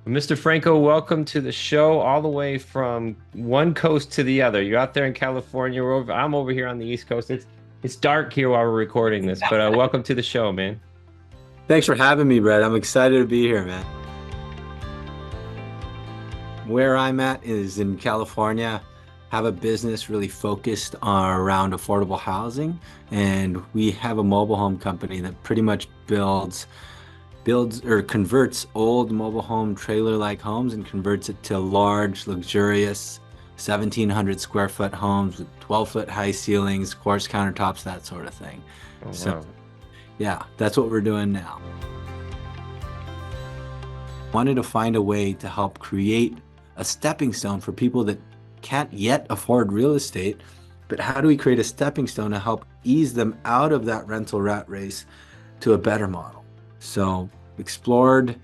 Mr. Franco, welcome to the show all the way from one coast to the other. You're out there in California. I'm over here on the East Coast. It's dark here while we're recording this, but welcome to the show, man. Thanks for having me, Brett. I'm excited to be here, man. Where I'm at is in California. Have a business really focused around affordable housing, and we have a mobile home company that pretty much builds or converts old mobile home trailer-like homes and converts it to large, luxurious 1,700 square foot homes with 12-foot high ceilings, quartz countertops, that sort of thing. Oh, So wow. yeah, that's what we're doing now. Wanted to find a way to help create a stepping stone for people that can't yet afford real estate, but how do we create a stepping stone to help ease them out of that rental rat race to a better model? So explored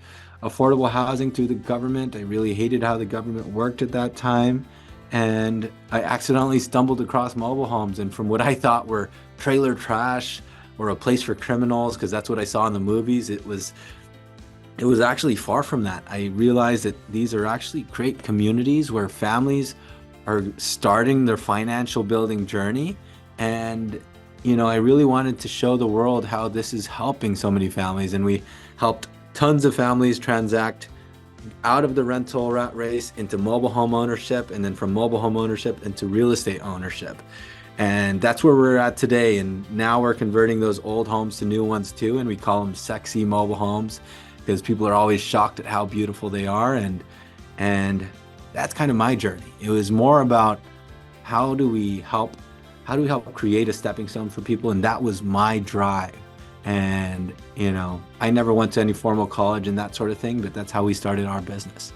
affordable housing through the government. I really hated how the government worked at that time. And I accidentally stumbled across mobile homes. And from what I thought were trailer trash or a place for criminals, because that's what I saw in the movies, it was actually far from that. I realized that these are actually great communities where families are starting their financial building journey. And I really wanted to show the world how this is helping so many families, and we helped tons of families transact out of the rental rat race into mobile home ownership, and then from mobile home ownership into real estate ownership. And that's where we're at today. And now we're converting those old homes to new ones too, and we call them sexy mobile homes because people are always shocked at how beautiful they are. And that's kind of my journey. It was more about how do we help create a stepping stone for people, and that was my drive. And I never went to any formal college and that sort of thing, but that's how we started our business.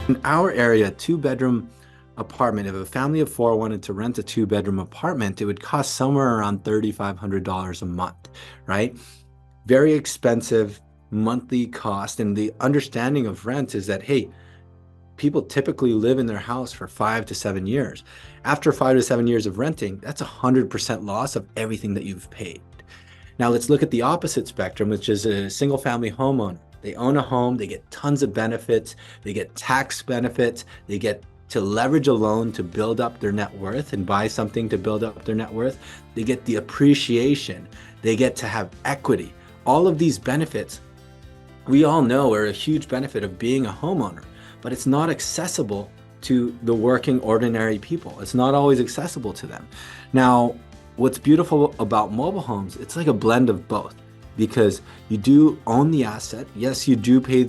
In our area, 2-bedroom apartment, if a family of 4 wanted to rent a 2-bedroom apartment, it would cost somewhere around $3,500 a month, right? Very expensive monthly cost. And the understanding of rent is that, hey, people typically live in their house for 5 to 7 years. After 5 to 7 years of renting, that's 100% loss of everything that you've paid. Now let's look at the opposite spectrum, which is a single family homeowner. They own a home, they get tons of benefits, they get tax benefits, they get to leverage a loan to build up their net worth and buy something to build up their net worth. They get the appreciation, they get to have equity. All of these benefits, we all know, are a huge benefit of being a homeowner, but it's not accessible to the working ordinary people. It's not always accessible to them. Now, what's beautiful about mobile homes, it's like a blend of both, because you do own the asset. Yes, you do pay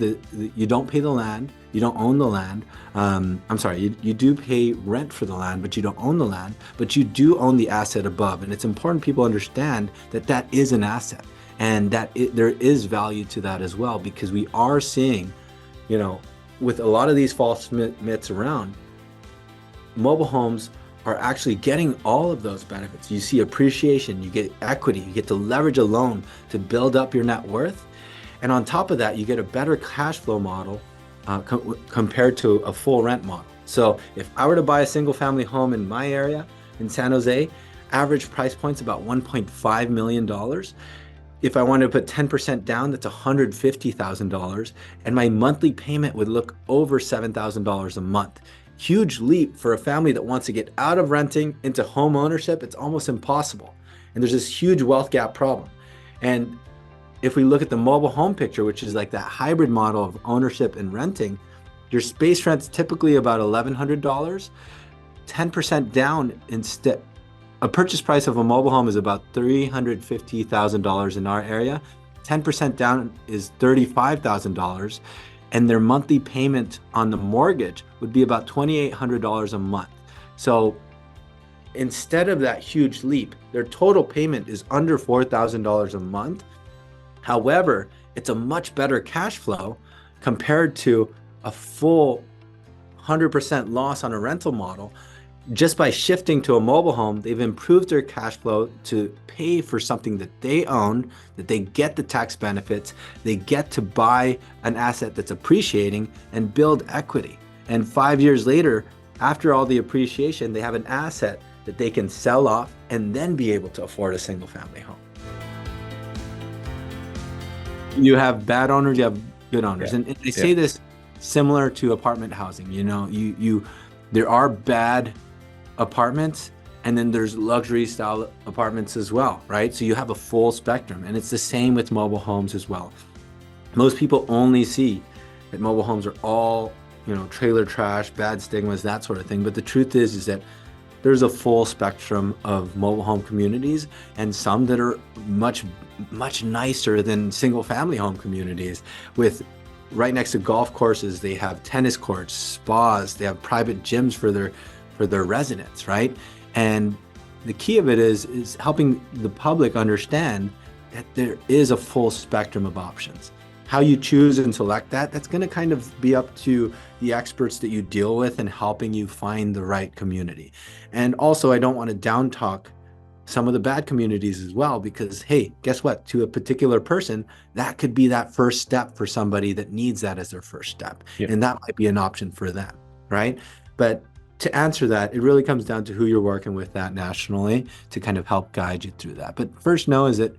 you don't pay the land, you don't own the land. I'm sorry, you do pay rent for the land, but you don't own the land, but you do own the asset above. And it's important people understand that that is an asset, and that there is value to that as well, because we are seeing, with a lot of these false myths around, mobile homes are actually getting all of those benefits. You see appreciation, you get equity, you get to leverage a loan to build up your net worth. And on top of that, you get a better cash flow model compared to a full rent model. So if I were to buy a single family home in my area in San Jose, average price point's about $1.5 million. If I wanted to put 10% down, that's $150,000, and my monthly payment would look over $7,000 a month. Huge leap for a family that wants to get out of renting into home ownership. It's almost impossible. And there's this huge wealth gap problem. And if we look at the mobile home picture, which is like that hybrid model of ownership and renting, your space rent's typically about $1,100, 10% down instead. A purchase price of a mobile home is about $350,000 in our area. 10% down is $35,000. And their monthly payment on the mortgage would be about $2,800 a month. So instead of that huge leap, their total payment is under $4,000 a month. However, it's a much better cash flow compared to a full 100% loss on a rental model. Just by shifting to a mobile home, they've improved their cash flow to pay for something that they own, that they get the tax benefits, they get to buy an asset that's appreciating and build equity. And 5 years later, after all the appreciation, they have an asset that they can sell off and then be able to afford a single family home. You have bad owners, you have good owners. Yeah. And they say this similar to apartment housing. You know, there are bad apartments, and then there's luxury style apartments as well, right? So you have a full spectrum, and it's the same with mobile homes as well. Most people only see that mobile homes are all, you know, trailer trash, bad stigmas, that sort of thing. But the truth is that there's a full spectrum of mobile home communities, and some that are much nicer than single family home communities. With right next to golf courses, they have tennis courts, spas, they have private gyms for their residents, right? And the key of it is helping the public understand that there is a full spectrum of options. How you choose and select that's going to kind of be up to the experts that you deal with and helping you find the right community. And also, I don't want to down talk some of the bad communities as well, because hey, guess what? To a particular person, that could be that first step for somebody that needs that as their first step. Yeah. And that might be an option for them, right? But to answer that, it really comes down to who you're working with that nationally to kind of help guide you through that. But first, know is that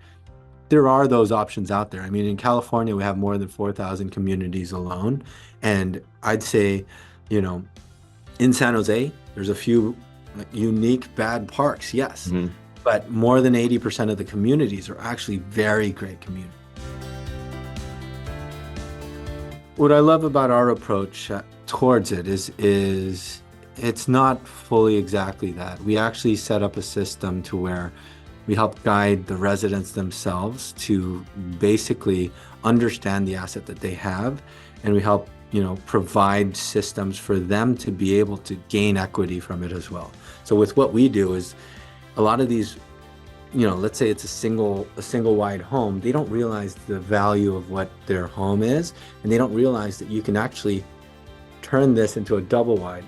there are those options out there. I mean, in California, we have more than 4,000 communities alone. And I'd say, you know, in San Jose, there's a few unique bad parks, yes. Mm-hmm. But more than 80% of the communities are actually very great communities. What I love about our approach towards it is it's not fully exactly that. We actually set up a system to where we help guide the residents themselves to basically understand the asset that they have, and we help, you know, provide systems for them to be able to gain equity from it as well. So with what we do is a lot of these, you know, let's say it's a single wide home, they don't realize the value of what their home is, and they don't realize that you can actually turn this into a double wide.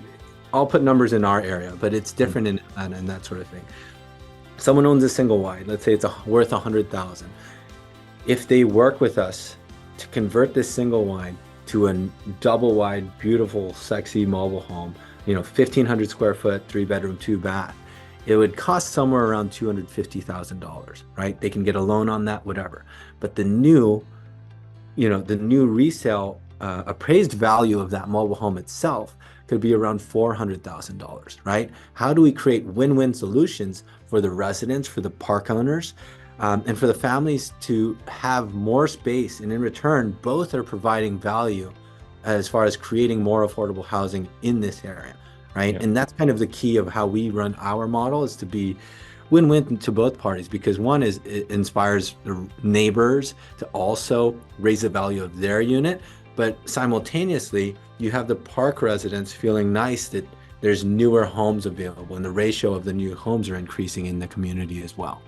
I'll put numbers in our area, but it's different in Atlanta and that sort of thing. Someone owns a single wide, let's say it's worth $100,000. If they work with us to convert this single wide to a double wide, beautiful, sexy mobile home, you know, 1,500 square foot, 3-bedroom, 2-bath, it would cost somewhere around $250,000, right? They can get a loan on that, whatever. But the new, you know, the new resale appraised value of that mobile home itself could be around $400,000, right? How do we create win-win solutions for the residents, for the park owners, and for the families to have more space? And in return, both are providing value as far as creating more affordable housing in this area, right? Yeah. And that's kind of the key of how we run our model, is to be win-win to both parties, because one is it inspires the neighbors to also raise the value of their unit, but simultaneously you have the park residents feeling nice that there's newer homes available, and the ratio of the new homes are increasing in the community as well.